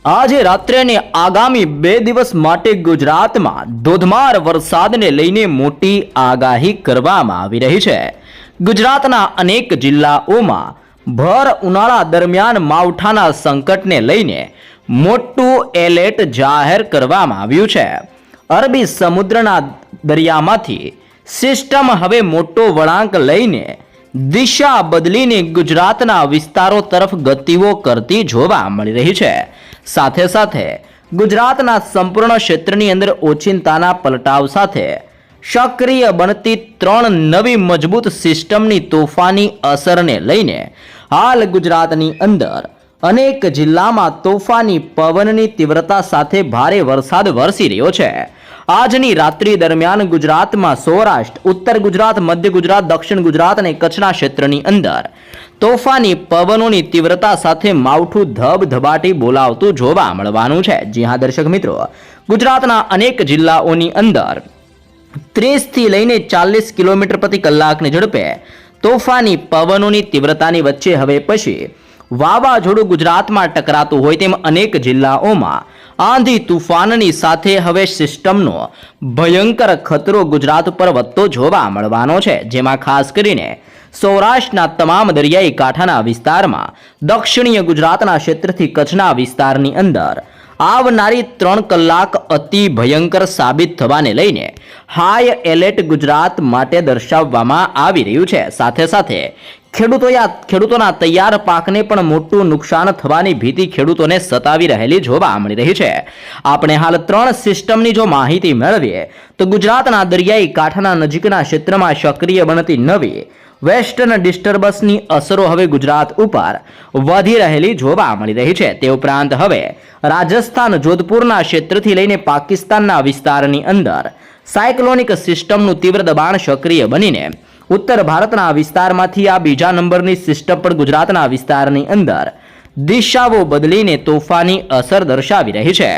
આજે રાત્રે અને આગામી 2 દિવસ માટે ગુજરાતમાં ધોધમાર વરસાદને લઈને મોટી આગાહી કરવામાં આવી રહી છે। ગુજરાતના અનેક જિલ્લાઓમાં ભર ઉનાળા દરમિયાન માવઠાના સંકટને લઈને મોટું એલર્ટ જાહેર કરવામાં આવ્યું છે। અરબી સમુદ્રના દરિયામાંથી સિસ્ટમ હવે મોટો વળાંક લઈને દિશા બદલીને ગુજરાતના વિસ્તારો તરફ ગતિઓ કરતી જોવા મળી રહી છે। સાથે સાથે ગુજરાતના સંપૂર્ણ ક્ષેત્રની અંદર ઓચિંતાના પલટાવ સાથે સક્રિય બનતી 3 નવી મજબૂત સિસ્ટમની તોફાની અસરને લઈને હાલ ગુજરાતની અંદર અનેક જિલ્લામાં તોફાની પવનની તીવ્રતા સાથે ભારે વરસાદ વરસી રહ્યો છે। આજની રાત્રિ દરમિયાન ગુજરાતમાં સૌરાષ્ટ્ર, ઉત્તર ગુજરાત, મધ્ય ગુજરાત, દક્ષિણ ગુજરાત અને કચ્છના ક્ષેત્રની અંદર તોફાની પવનોની તીવ્રતા સાથે માવઠું ધબધબાટી બોલાવતું જોવા મળવાનું છે। જી હા દર્શક મિત્રો, ગુજરાતના અનેક જિલ્લાઓની અંદર 30 થી લઈને 40 કિલોમીટર પ્રતિ કલાકની ઝડપે તોફાની પવનોની તીવ્રતાની વચ્ચે હવે પછી વાવાઝોડું ગુજરાતમાં ટકરાતું હોય તેમ અનેક જિલ્લાઓમાં આંધી તુફાનની સાથે હવે સિસ્ટમનો ભયંકર ખતરો ગુજરાત પર વધતો જોવા મળવાનો છે। જેમાં ખાસ કરીને સૌરાષ્ટ્રના તમામ દરિયાઈ કાંઠાના વિસ્તારમાં, દક્ષિણીય ગુજરાતના ક્ષેત્રથી કચ્છના વિસ્તારની અંદર આવનારી 3 કલાક અતિ ભયંકર સાબિત થવાને લઈને હાઈ એલર્ટ ગુજરાત માટે દર્શાવવામાં આવી રહ્યું છે। સાથે સાથે ખેડૂતોના તૈયાર પાકને પણ મોટું નુકસાન થવાની ભીતિ ખેડૂતોને સતાવી રહેલી જોવા મળી રહી છે। આપણે હાલ 3 સિસ્ટમની જો માહિતી મેળવીએ તો ગુજરાતના દરિયાઈ કાંઠાના નજીકના ક્ષેત્રમાં સક્રિય બનતી નવી વેસ્ટર્ન ડિસ્ટર્બન્સની અસરો હવે ગુજરાત ઉપર વધી રહેલી જોવા મળી રહી છે। તે ઉપરાંત હવે રાજસ્થાન, જોધપુરના ક્ષેત્રથી લઈને પાકિસ્તાનના વિસ્તારની અંદર સાયક્લોનિક સિસ્ટમનું તીવ્ર દબાણ સક્રિય બનીને ઉત્તર ભારતના વિસ્તારમાંથી આ બીજા નંબરની સિસ્ટમ પણ ગુજરાતના વિસ્તારની અંદર દિશાઓ બદલીને તોફાની અસર દર્શાવી રહી છે।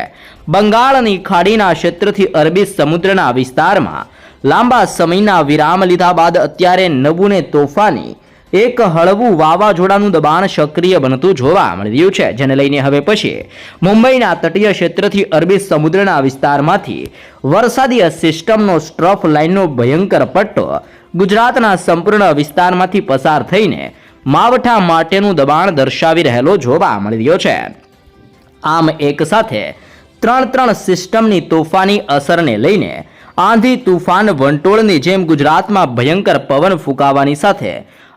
બંગાળની ખાડીના ક્ષેત્રથી અરબી સમુદ્રના વિસ્તારમાં લાંબા સમયના વિરામ લીધા બાદ અત્યારે નવું ને તોફાની એક હળવું વાવાઝોડાનું દબાણ સક્રિય બનતું જોવા મળી રહ્યું છે। જેને લઈને હવે પછી મુંબઈના તટીય ક્ષેત્રથી અરબી સમુદ્રના વિસ્તારમાંથી વરસાદી સિસ્ટમનો સ્ટ્રફ લાઇનનો ભયંકર પટ્ટો ગુજરાતના સંપૂર્ણ વિસ્તારમાંથી પસાર થઈને માવઠા માટેનું દબાણ દર્શાવી રહેલો જોવા મળી રહ્યો છે। આમ એક સાથે 3 સિસ્ટમની તોફાની અસરને લઈને આંધી તુફાન વંટોળની જેમ ગુજરાતમાં ભયંકર પવન ફૂંકાવાની સાથે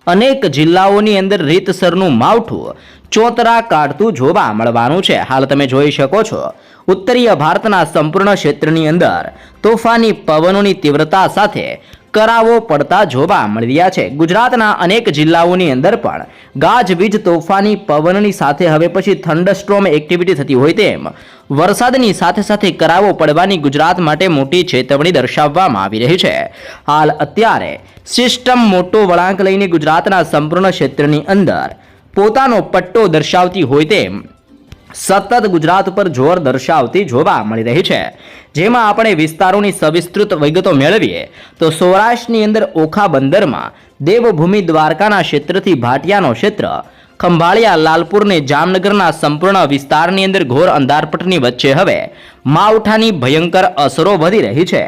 અનેક જિલ્લાઓની અંદર રીતસરનું માવઠું ચોતરા કાઢતું જોવા મળવાનું છે। હાલ તમે જોઈ શકો છો, ઉત્તરીય ભારતના સંપૂર્ણ ક્ષેત્રની અંદર તોફાની પવનોની તીવ્રતા સાથે કરાવો પડતા જોવા મળી રહ્યા છે। ગુજરાતના અનેક જિલ્લાઓની અંદર પણ ગાજવીજ તોફાની પવનની સાથે હવે પછી થંડરસ્ટોર્મ એક્ટિવિટી થતી હોય તેમ વરસાદની સાથે સાથે કરાવો પડવાની ગુજરાત માટે મોટી ચેતવણી દર્શાવવામાં આવી રહી છે। હાલ અત્યારે સિસ્ટમ મોટો વળાંક લઈને ગુજરાતના સંપૂર્ણ ક્ષેત્રની અંદર પોતાનો પટ્ટો દર્શાવતી હોય તેમ સતત ગુજરાત પર જોર દર્શાવતી જોવા મળી રહી છે। જેમાં આપણે વિસ્તારોની સવિસ્તૃત વિગતો મેળવીએ તો સૌરાષ્ટ્રની અંદર ઓખા બંદરમાં દેવભૂમિ દ્વારકાના ક્ષેત્રથી ભાટિયાનો ક્ષેત્ર, ખંભાળિયા, લાલપુર ને જામનગરના સંપૂર્ણ વિસ્તારની અંદર ઘોર અંધારપટની વચ્ચે હવે માવઠાની ભયંકર અસરો વધી રહી છે।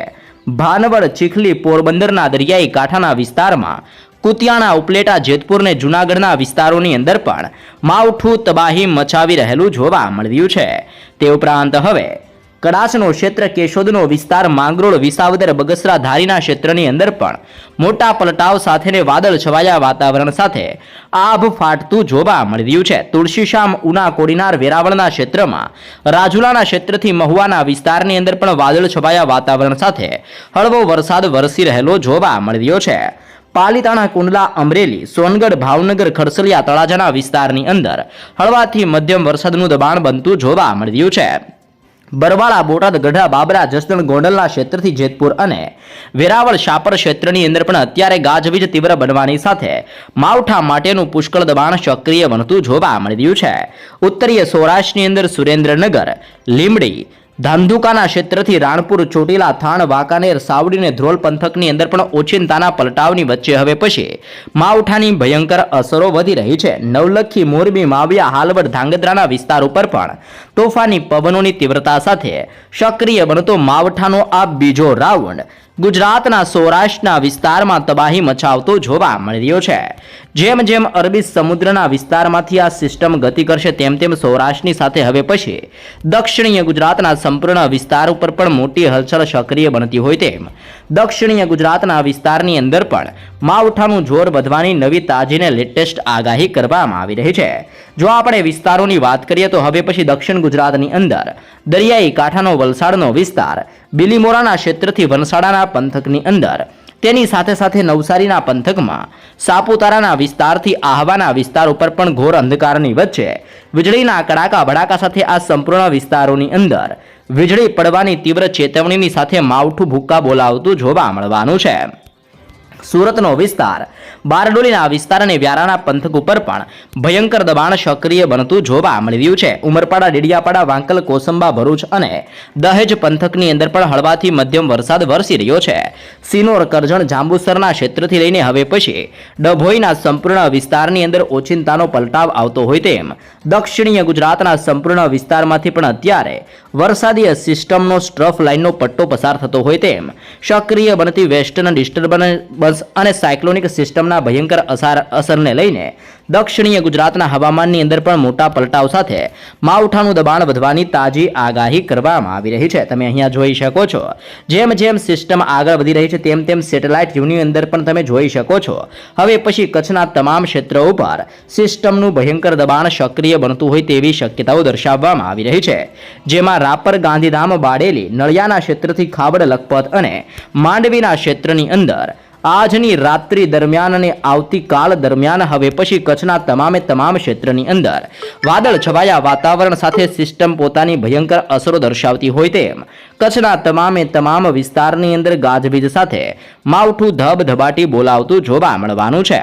ભાનવડ, ચીખલી, પોરબંદરના દરિયાઈ કાંઠાના વિસ્તારમાં, કુતિયાણા, ઉપલેટા, જેતપુર ને જૂનાગઢના વિસ્તારોની અંદર પણ માવઠું તબાહી મચાવી રહેલું જોવા મળી રહ્યું છે। તે ઉપરાંત હવે કડાચનો ક્ષેત્ર, કેશોદનો વિસ્તાર, માંગરોળ, વિસાવદર, બગસરા, ધારીના ક્ષેત્રની અંદર પણ મોટા પલટાવ સાથે વાદળ છવાયા વાતાવરણ સાથે આભ ફાટતું જોવા મળી રહ્યું છે। તુલસીશામ, ઉના, કોડીનાર, વેરાવળના ક્ષેત્રમાં, રાજુલાના ક્ષેત્રથી મહુવાના વિસ્તારની અંદર પણ વાદળ છવાયા વાતાવરણ સાથે હળવો વરસાદ વરસી રહેલો જોવા મળી રહ્યો છે। પાલીતાણા, કુંડલા, અમરેલી, સોનગઢ, ભાવનગર, ખરસલિયા, તળાજાના વિસ્તારની અંદર હળવાથી મધ્યમ વરસાદનું દબાણ બનતું જોવા મળી રહ્યું છે। બરવાળા, બોટાદ, ગઢડા, બાબરા, જસદણ, ગોંડલના ક્ષેત્રથી જેતપુર અને વેરાવળ, શાપર ક્ષેત્રની અંદર પણ અત્યારે ગાજવીજ તીવ્ર બનવાની સાથે માવઠા માટેનું પુષ્કળ દબાણ સક્રિય બનતું જોવા મળી રહ્યું છે। ઉત્તરીય સૌરાષ્ટ્રની અંદર સુરેન્દ્રનગર, લીંબડી, ધાંધુકાના ક્ષેત્રથી રાણપુર, ચોટીલા, થાણ, વાંકાનેર, સાવડી અને ધ્રોલ પંથકની અંદર પણ ઓચિંતાના પલટાવની વચ્ચે હવે પછી માવઠાની ભયંકર અસરો વધી રહી છે. નવલખી, મોરબી, માવિયા, હાલવડ, ધાંગધ્રાના વિસ્તાર ઉપર પણ તોફાની પવનોની તીવ્રતા સાથે સક્રિય બનતો માવઠાનો આ બીજો રાઉન્ડ ગુજરાતના સૌરાષ્ટ્રના વિસ્તારમાં તબાહી મચાવતો જોવા મળી રહ્યો છે. જેમ જેમ અરબી સમુદ્રના વિસ્તારમાંથી આ સિસ્ટમ ગતિ કરશે તેમ તેમ સૌરાષ્ટ્રની સાથે હવે પછી દક્ષિણીય ગુજરાતના સંપૂર્ણ વિસ્તાર ઉપર પણ મોટી હલચલ સક્રિય બનતી હોય તેમ દક્ષિણીય ગુજરાતના વિસ્તારની અંદર પણ માવઠાનું જોર વધવાની નવી તાજીને લેટેસ્ટ આગાહી કરવામાં આવી રહી છે. જો આપણે વિસ્તારોની વાત કરીએ તો હવે પછી દક્ષિણ ગુજરાતની અંદર દરિયાઈ કાંઠાનો વલસાડનો વિસ્તાર, બિલીમોરાના ક્ષેત્રથી વનસાડાના પંથકની અંદર, તેની સાથે સાથે નવસારીના પંથકમાં, સાપુતારાના વિસ્તારથી આહવાના વિસ્તાર ઉપર પણ ઘોર અંધકારની વચ્ચે વીજળીના કડાકા ભડાકા સાથે આ સંપૂર્ણ વિસ્તારોની અંદર વીજળી પડવાની તીવ્ર ચેતવણીની સાથે માવઠું ભૂક્કા બોલાવતું જોવા મળવાનું છે. સુરતનો વિસ્તાર, બારડોલીના વિસ્તાર અને વ્યારાના પંથક ઉપર પણ ભયંકર દબાણ સક્રિય બનતું જોવા મળી રહ્યું છે. ઉમરપાડા, ડેડિયાપાડા, વાંકલ, કોસંબા, ભરૂચ અને દહેજ પંથકની અંદર પણ હળવાથી મધ્યમ વરસાદ વરસી રહ્યો છે. સિનોર, કરજણ, જાંબુસરના ક્ષેત્રથી લઈને હવે પછી ડભોઈના સંપૂર્ણ વિસ્તારની અંદર ઓચિંતાનો પલટાવ આવતો હોય તેમ દક્ષિણીય ગુજરાતના સંપૂર્ણ વિસ્તારમાંથી પણ અત્યારે વરસાદી સિસ્ટમનો સ્ટ્રફ લાઇનનો પટ્ટો પસાર થતો હોય તેમ સક્રિય બનતી વેસ્ટર્ન ડિસ્ટર્બન્સ અને સાયક્લોનિક સિસ્ટમના ભયંકર અસરને લઈને દક્ષિણીય ગુજરાતના હવામાનની અંદર પણ મોટા પલટાવ સાથે માવઠાનું દબાણ વધવાની તાજી આગાહી કરવામાં આવી રહી છે. તમે અહીંયા જોઈ શકો છો જેમ જેમ સિસ્ટમ આગળ વધી રહી છે તેમ તેમ સેટેલાઇટ વ્યૂની અંદર પણ તમે જોઈ શકો છો હવે પછી કચ્છના તમામ ક્ષેત્રો ઉપર સિસ્ટમનું ભયંકર દબાણ સક્રિય બનતું હોય તેવી શક્યતાઓ દર્શાવવામાં આવી રહી છે. જેમાં રાપર, ગાંધીધામ, બારડોલી, નળિયાના ક્ષેત્રથી ખાવડ, લખપત અને માંડવીના ક્ષેત્રની અંદર આજની રાત્રિ દરમિયાન અને આવતીકાલ દરમિયાન હવે પછી કચ્છના તમામ ક્ષેત્રની અંદર વાદળ છવાયા વાતાવરણ સાથે સિસ્ટમ પોતાની ભયંકર અસરો દર્શાવતી હોય તેમ કચ્છના તમામ વિસ્તારની અંદર ગાજવીજ સાથે માવઠું ધબધબાટી બોલાવતું જોવા મળવાનું છે.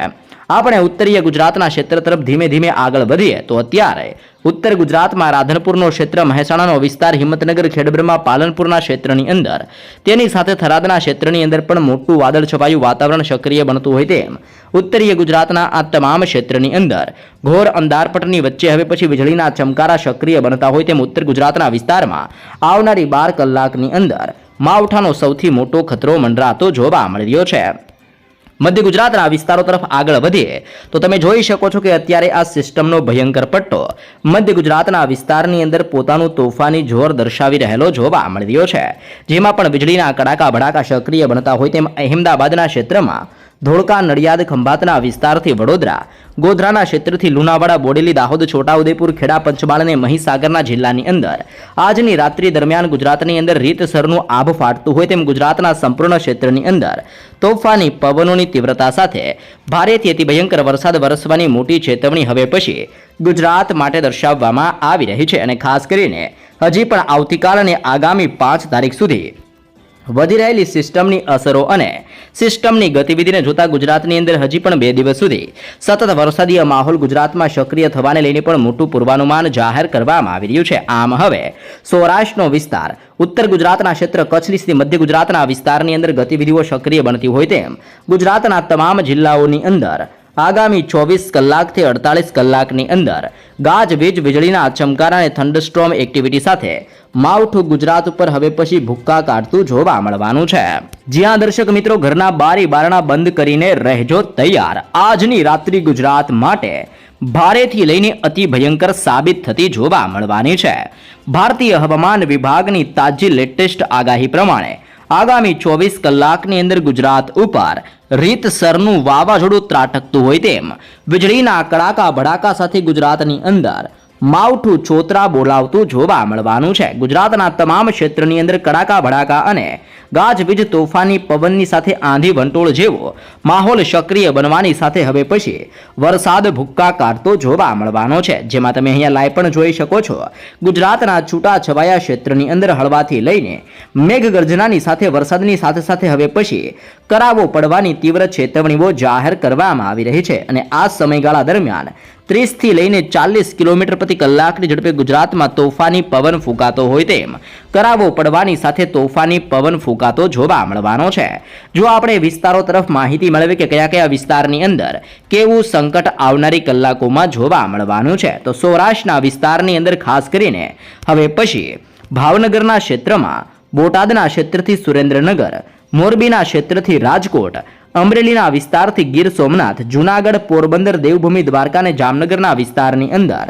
આપણે ઉત્તરીય ગુજરાતના ક્ષેત્ર તરફ ધીમે ધીમે આગળ વધીએ તો અત્યારે ઉત્તર ગુજરાતમાં રાધનપુરનો ક્ષેત્ર, મહેસાણાનો વિસ્તાર, હિંમતનગર, ખેડબ્રહ્મા, પાલનપુરના ક્ષેત્રની અંદર, તેની સાથે થરાદના ક્ષેત્રની અંદર પણ મોટું વાદળ છવાયું વાતાવરણ સક્રિય બનતું હોય તેમ ઉત્તરીય ગુજરાતના આ તમામ ક્ષેત્રની અંદર ઘોર અંધારપટની વચ્ચે હવે પછી વીજળીના ચમકારા સક્રિય બનતા હોય તેમ ઉત્તર ગુજરાતના વિસ્તારમાં આવનારી 12 કલાકની અંદર માવઠાનો સૌથી મોટો ખતરો મંડરાતો જોવા મળી રહ્યો છે. મધ્ય ગુજરાતના વિસ્તારો તરફ આગળ વધીએ તો તમે જોઈ શકો છો કે અત્યારે આ સિસ્ટમનો ભયંકર પટ્ટો મધ્ય ગુજરાતના વિસ્તારની અંદર પોતાનું તોફાની જોર દર્શાવી રહેલો જોવા મળી રહ્યો છે. જેમાં પણ વીજળીના કડાકા ભડાકા સક્રિય બનતા હોય તેમ અહેમદાબાદના ક્ષેત્રમાં, ધોળકા, નડિયાદ, ખંભાતના વિસ્તારથી વડોદરા, ગોધરાના ક્ષેત્રથી લુણાવાડા, બોડેલી, દાહોદ, છોટાઉદેપુર, ખેડા, પંચમહાલ અને મહીસાગરના જિલ્લાની અંદર આજની રાત્રિ દરમિયાન ગુજરાતની અંદર રીતસરનું આભ ફાટતું હોય તેમ ગુજરાતના સંપૂર્ણ ક્ષેત્રની અંદર તોફાની પવનોની તીવ્રતા સાથે ભારેથી અતિ ભયંકર વરસાદ વરસવાની મોટી ચેતવણી હવે પછી ગુજરાત માટે દર્શાવવામાં આવી રહી છે. અને ખાસ કરીને હજી પણ આવતીકાલ અને આગામી 5 તારીખ સુધી વધી રહેલી સિસ્ટમની અસરો અને સિસ્ટમની ગતિવિધિને જોતા ગુજરાતની અંદર હજી પણ 2 દિવસ સુધી સતત વરસાદી માહોલ ગુજરાતમાં સક્રિય થવાને લઈને પણ મોટું પૂર્વાનુમાન જાહેર કરવામાં આવી રહ્યું છે. આમ હવે સૌરાષ્ટ્રનો વિસ્તાર, ઉત્તર ગુજરાતના ક્ષેત્ર, કચ્છની સ્થિતિ, મધ્ય ગુજરાતના વિસ્તારની અંદર ગતિવિધિઓ સક્રિય બનતી હોય તેમ ગુજરાતના તમામ જિલ્લાઓની અંદર આગામી 24 કલાકથી 48 કલાકની અંદર ગાજવીજ, વીજળીના ચમકારા અને થંડરસ્ટોર્મ એક્ટિવિટી સાથે માવઠું ગુજરાત ઉપર હવે પછી ભૂક્કા કાઢતું જોવા મળવાનું છે. જ્યાં દર્શક મિત્રો ઘરના બારી બારણા બંધ કરીને રહેજો તૈયાર. આજની રાત્રિ ગુજરાત માટે ભારેથી લઈને અતિ ભયંકર સાબિત થતી જોવા મળવાની છે. ભારતીય હવામાન વિભાગની તાજી લેટેસ્ટ આગાહી પ્રમાણે આગામી 24 કલાકની અંદર ગુજરાત ઉપર રીતસરનું વાવાઝોડું ત્રાટકતું હોય તેમ વીજળીના કડાકા ભડાકા સાથે ગુજરાતની અંદર માવઠું ચોતરા બોલાવતું જોવા મળવાનું છે. ગુજરાતના તમામ ક્ષેત્રની અંદર કડાકા ભડાકા અને ગાજવીજ તોફાની પવનની સાથે આંધી વંટોળ જેવો માહોલ સક્રિય બનવાની સાથે હવે પછી વરસાદ ભૂક્કા કાઢતો જોવા મળવાનો છે. જેમાં તમે અહીંયા લાઈવ પણ જોઈ શકો છો ગુજરાતના છૂટા છવાયા ક્ષેત્રની અંદર હળવાથી લઈને મેઘગર્જનાની સાથે વરસાદની સાથે સાથે હવે પછી કરાવો પડવાની તીવ્ર ચેતવણીઓ જાહેર કરવામાં આવી રહી છે. અને આ સમયગાળા દરમિયાન 30 થી લઈને 40 કિલોમીટર પ્રતિ કલાકની ઝડપે ગુજરાતમાં તોફાની પવન ફૂંકાતો હોય તેમ કરાવો પડવાની સાથે તોફાની પવન ફૂંકાતો જોવા મળવાનો છે। જો આપણે વિસ્તારો તરફ માહિતી મેળવીએ કે કયા કયા વિસ્તારની અંદર કેવું સંકટ આવનારી કલાકોમાં જોવા મળવાનું છે, તો સૌરાષ્ટ્રના વિસ્તારની અંદર ખાસ કરીને હવે પછી ભાવનગરના ક્ષેત્રમાં, બોટાદના ક્ષેત્રથી સુરેન્દ્રનગર, મોરબીના ક્ષેત્રથી રાજકોટ, અમરેલીના વિસ્તારથી ગીર સોમનાથ, જૂનાગઢ, પોરબંદર, દેવભૂમિ, દ્વારકા અને જામનગરના વિસ્તારની અંદર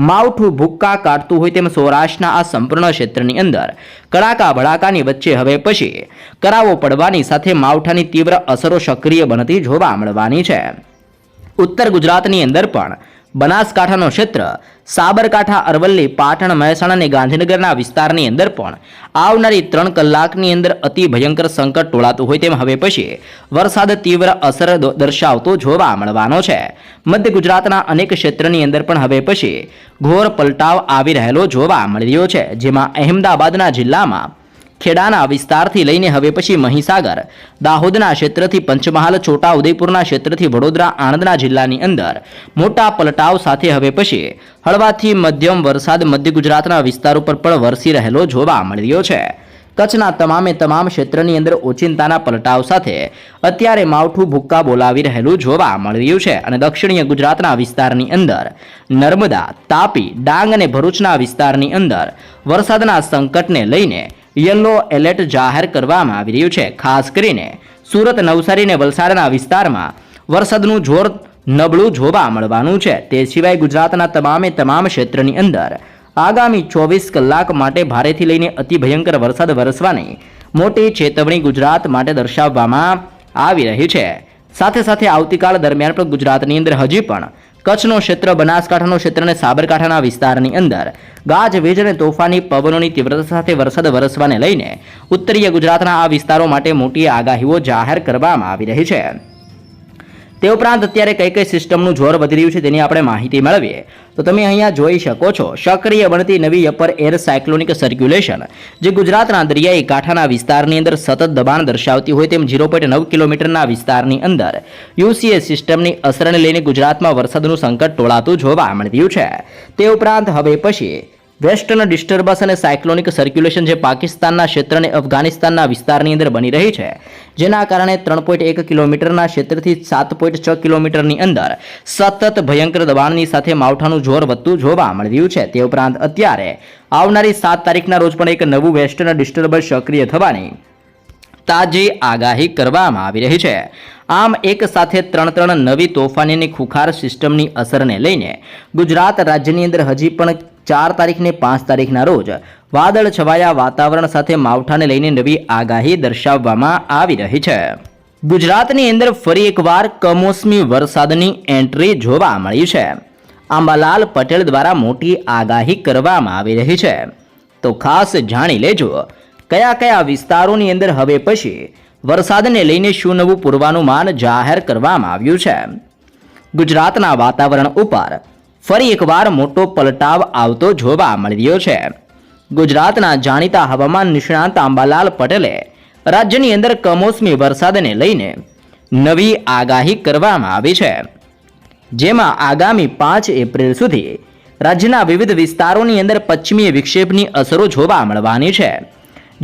માવઠું ભૂક્કા કાઢતું હોય તેમ સૌરાષ્ટ્રના આ સંપૂર્ણ ક્ષેત્રની અંદર કડાકા ભડાકાની વચ્ચે હવે પછી કરાવો પડવાની સાથે માવઠાની તીવ્ર અસરો સક્રિય બનતી જોવા મળવાની છે। ઉત્તર ગુજરાતની અંદર પણ બનાસકાંઠાનો ક્ષેત્ર, સાબરકાંઠા, અરવલ્લી, પાટણ, મહેસાણા અને ગાંધીનગરના વિસ્તારની અંદર પણ આવનારી 3 કલાકની અંદર અતિ ભયંકર સંકટ ટોળાતું હોય તેમ હવે પછી વરસાદ તીવ્ર અસર દર્શાવતો જોવા મળવાનો છે। મધ્ય ગુજરાતના અનેક ક્ષેત્રની અંદર પણ હવે પછી ઘોર પલટાવ આવી રહેલો જોવા મળી રહ્યો છે, જેમાં અહેમદાબાદના જિલ્લામાં ખેડાના વિસ્તારથી લઈને હવે પછી મહીસાગર, દાહોદના ક્ષેત્રથી પંચમહાલ, છોટા ઉદેપુરના ક્ષેત્રથી વડોદરા, આણંદના જિલ્લાની અંદર મોટા પલટાવ સાથે હવે પછી હળવાથી મધ્યમ વરસાદ મધ્ય ગુજરાતના વિસ્તારો પર પણ વરસી રહેલો જોવા મળી રહ્યો છે। કચ્છના તમામ ક્ષેત્રની અંદર ઓચિંતાના પલટાવ સાથે અત્યારે માવઠું ભૂક્કા બોલાવી રહેલું જોવા મળી રહ્યું છે અને દક્ષિણીય ગુજરાતના વિસ્તારની અંદર નર્મદા, તાપી, ડાંગ અને ભરૂચના વિસ્તારની અંદર વરસાદના સંકટને લઈને યલો એલર્ટ જાહેર કરવામાં આવી રહ્યું છે। ખાસ કરીને સુરત, નવસારી અને વલસાડના વિસ્તારમાં વરસાદનું જોર નબળું જોવા મળવાનું છે। તે સિવાય ગુજરાતના તમામ ક્ષેત્રની અંદર આગામી 24 કલાક માટે ભારેથી લઈને અતિ ભયંકર વરસાદ વરસવાની મોટી ચેતવણી ગુજરાત માટે દર્શાવવામાં આવી રહી છે। સાથે સાથે આવતીકાલ દરમિયાન પણ ગુજરાતની અંદર હજી પણ કચ્છનો ક્ષેત્ર, બનાસકાંઠાનો ક્ષેત્ર અને સાબરકાંઠાના વિસ્તારની અંદર ગાજવીજ અને તોફાની પવનોની તીવ્રતા સાથે વરસાદ વરસવાને લઈને ઉત્તરીય ગુજરાતના આ વિસ્તારો માટે મોટી આગાહીઓ જાહેર કરવામાં આવી રહી છે। તે ઉપરાંત અત્યારે કઈ સિસ્ટમનું જોર વધી રહ્યું છે તેની આપણે માહિતી મેળવીએ તો તમે અહીંયા જોઈ શકો છો સક્રિય બનતી નવી અપર એર સાયક્લોનિક સર્ક્યુલેશન જે ગુજરાતના દરિયાઈ કાંઠાના વિસ્તારની અંદર સતત દબાણ દર્શાવતી હોય તેમ 0.9 કિલોમીટરના વિસ્તારની અંદર યુસીએ સિસ્ટમની અસરને લઈને ગુજરાતમાં વરસાદનું સંકટ ટોળાતું જોવા મળી રહ્યું છે। તે ઉપરાંત હવે પછી વેસ્ટર્ન ડિસ્ટર્બન્સ અને સાયક્લોનિક સર્ક્યુલેશન જે પાકિસ્તાનના ક્ષેત્ર અને અફઘાનિસ્તાનના વિસ્તારની અંદર બની રહી છે, જેના કારણે 3.1 કિલોમીટરના ક્ષેત્રથી 7.6 કિલોમીટરની અંદર સતત ભયંકર દબાણની સાથે માવઠાનું જોર વધતું જોવા મળી રહ્યું છે। તે ઉપરાંત અત્યારે આવનારી 7 તારીખના રોજ પણ એક નવું વેસ્ટર્ન ડિસ્ટર્બન્સ સક્રિય થવાની તાજી આગાહી કરવામાં આવી રહી છે। આમ એક સાથે 3 નવી તોફાની અને ખુખાર સિસ્ટમની અસરને લઈને ગુજરાત રાજ્યની અંદર હજી પણ 4 તારીખ ને 5 તારીખના રોજ વાદળ છવાયા વાતાવરણ સાથે માવઠાને લઈને નવી આગાહી દર્શાવવામાં આવી રહી છે। ગુજરાતની અંદર ફરી એકવાર કમોસમી વરસાદની એન્ટ્રી જોવા મળી છે। આંબાલાલ પટેલ દ્વારા મોટી આગાહી કરવામાં આવી રહી છે, તો ખાસ જાણી લેજો કયા વિસ્તારોની અંદર હવે પછી વરસાદને લઈને શું નવું પૂર્વાનુમાન જાહેર કરવામાં આવ્યું છે। ગુજરાતના વાતાવરણ ઉપર ફરી એકવાર મોટો પલટાવ આવતો જોવા મળી રહ્યો છે। ગુજરાતના જાણીતા હવામાન નિષ્ણાત આંબાલાલ પટેલે રાજ્યની અંદર કમોસમી વરસાદને લઈને નવી આગાહી કરવામાં આવી છે, જેમાં આગામી 5 એપ્રિલ સુધી રાજ્યના વિવિધ વિસ્તારોની અંદર પશ્ચિમી વિક્ષેપની અસરો જોવા મળવાની છે,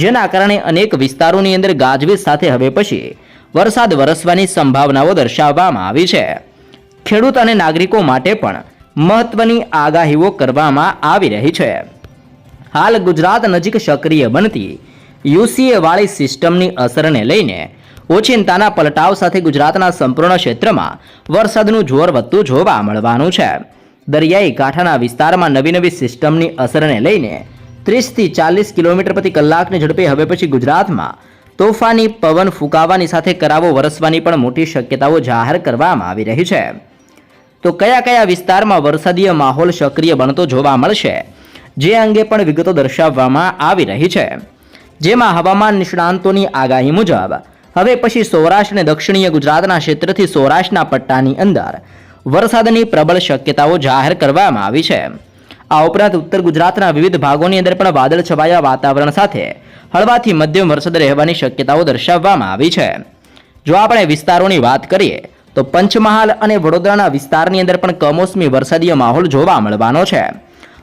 જેના કારણે અનેક વિસ્તારોની અંદર ગાજવીજ સાથે હવે પછી વરસાદ વરસવાની સંભાવનાઓ દર્શાવવામાં આવી છે। ખેડૂત અને નાગરિકો માટે પણ મહત્વની આગાહીઓ કરવામાં આવી રહી છે। હાલ ગુજરાત નજીક સક્રિય બનતી યુસીએ વાળી સિસ્ટમની અસરને લઈને ઓચિંતાના પલટાવ સાથે ગુજરાતના સંપૂર્ણ ક્ષેત્રમાં વરસાદનું જોર વધતું જોવા મળવાનું છે। દરિયાઈ કાંઠાના વિસ્તારમાં નવી સિસ્ટમની અસરને લઈને 30 થી 40 કિલોમીટર પ્રતિ કલાકની ઝડપે હવે પછી ગુજરાતમાં તોફાની પવન ફૂંકાવાની સાથે કરાવો વરસવાની પણ મોટી શક્યતાઓ જાહેર કરવામાં આવી રહી છે। તો કયા વિસ્તારમાં વરસાદીય માહોલ સક્રિય બનતો જોવા મળશે, જે અંગે પણ વિગતો દર્શાવવામાં આવી રહી છે, જેમાં હવામાન નિષ્ણાંતોની આગાહી મુજબ હવે પછી સૌરાષ્ટ્ર અને દક્ષિણીય ગુજરાતના ક્ષેત્રથી સૌરાષ્ટ્રના પટ્ટાની અંદર વરસાદની પ્રબળ શક્યતાઓ જાહેર કરવામાં આવી છે। આ ઉપરાંત ઉત્તર ગુજરાતના વિવિધ ભાગોની અંદર પણ વાદળ છવાયા વાતાવરણ સાથે હળવાથી મધ્યમ વરસાદ રહેવાની શક્યતાઓ દર્શાવવામાં આવી છે। જો આપણે વિસ્તારોની વાત કરીએ તો પંચમહાલ અને વડોદરાના વિસ્તારની અંદર પણ કમોસમી વરસાદીય માહોલ જોવા મળવાનો છે.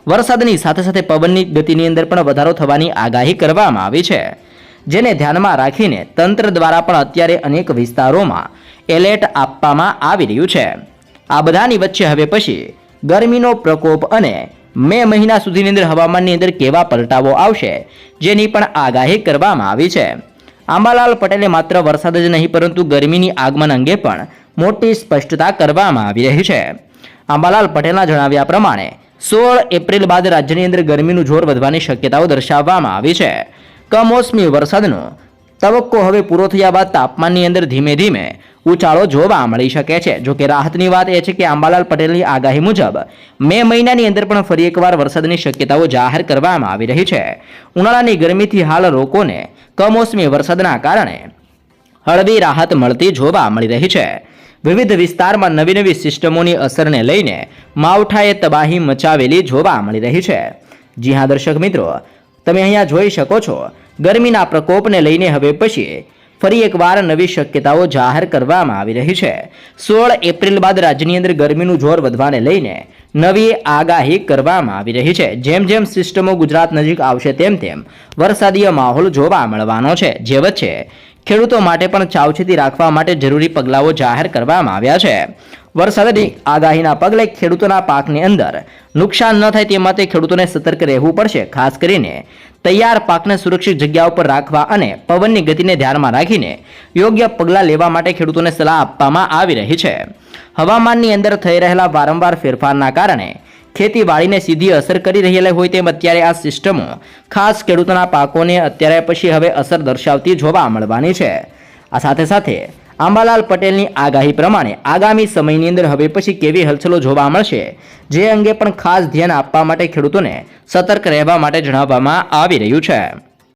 વરસાદની સાથે સાથે પવનની ગતિની અંદર પણ વધારો થવાની આગાહી કરવામાં આવી છે, જેને ધ્યાનમાં રાખીને તંત્ર દ્વારા પણ અત્યારે અનેક વિસ્તારોમાં એલર્ટ આપવામાં આવી રહ્યું છે. આ બધાની વચ્ચે હવે પછી ગરમીનો પ્રકોપ અને મે મહિના સુધીની અંદર હવામાનની અંદર કેવા પલટાવો આવશે જેની પણ આગાહી કરવામાં આવી છે. આંબાલાલ પટેલે માત્ર વરસાદ જ નહીં પરંતુ ગરમીની આગમન અંગે પણ મોટી સ્પષ્ટતા કરવામાં આવી રહી છે. આંબાલાલ પટેલના જણાવ્યા પ્રમાણે 16 એપ્રિલ બાદ રાજ્યની અંદર ગરમીનું જોર વધવાની શક્યતાઓ દર્શાવવામાં આવી છે. કમોસમી વરસાદનો તબક્કો હવે પૂરો થયા બાદ તાપમાનની અંદર ધીમે ધીમે ઉછાળો જોવા મળી શકે છે. જોકે રાહતની વાત એ છે કે આંબાલાલ પટેલની આગાહી મુજબ મે મહિનાની અંદર પણ ફરી એકવાર વરસાદની શક્યતાઓ જાહેર કરવામાં આવી રહી છે. ઉનાળાની ગરમીથી હાલ લોકોને કમોસમી વરસાદના કારણે હળવી રાહત મળતી જોવા મળી રહી છે. વિવિધ વિસ્તારમાં નવી નવી સિસ્ટમોની અસરને લઈને માવઠાએ તબાહી મચાવેલી જોવા મળી રહી છે. જી હા દર્શક મિત્રો, તમે અહીંયા જોઈ શકો છો ગરમીના પ્રકોપને લઈને હવે પછી ફરી એકવાર નવી શક્યતાઓ જાહેર કરવામાં આવી રહી છે. 16 એપ્રિલ બાદ રાજ્યની અંદર ગરમીનું જોર વધવાને લઈને નવી આગાહી કરવામાં આવી રહી છે. જેમ જેમ સિસ્ટમો ગુજરાત નજીક આવશે તેમ તેમ વરસાદીય માહોલ જોવા મળવાનો છે, જે વચ્ચે ખેડૂતો માટે પણ સાવચેતી રાખવા માટે જરૂરી પગલાઓ જાહેર કરવામાં આવ્યા છે. વરસાદની આગાહીના પગલે ખેડૂતોના પાકની અંદર નુકસાન ન થાય તે માટે ખેડૂતોને સતર્ક રહેવું પડશે. ખાસ કરીને તૈયાર પાકને સુરક્ષિત જગ્યાઓ પર રાખવા અને પવનની ગતિને ધ્યાનમાં રાખીને યોગ્ય પગલાં લેવા માટે ખેડૂતોને સલાહ આપવામાં આવી રહી છે. હવામાનની અંદર થઈ રહેલા વારંવાર ફેરફારના કારણે ખેતીવાડીને સીધી અસર કરી રહેલા હોય તેમ અત્યારે આ સિસ્ટમો ખાસ ખેડૂતોના પાકોને અત્યારે પછી હવે અસર દર્શાવતી જોવા મળવાની છે. આ સાથે સાથે આંબાલાલ પટેલની આગાહી પ્રમાણે આગામી સમયની અંદર હવે પછી કેવી હલચલો જોવા મળશે જે અંગે પણ ખાસ ધ્યાન આપવા માટે ખેડૂતોને સતર્ક રહેવા માટે જણાવવામાં આવી રહ્યું છે.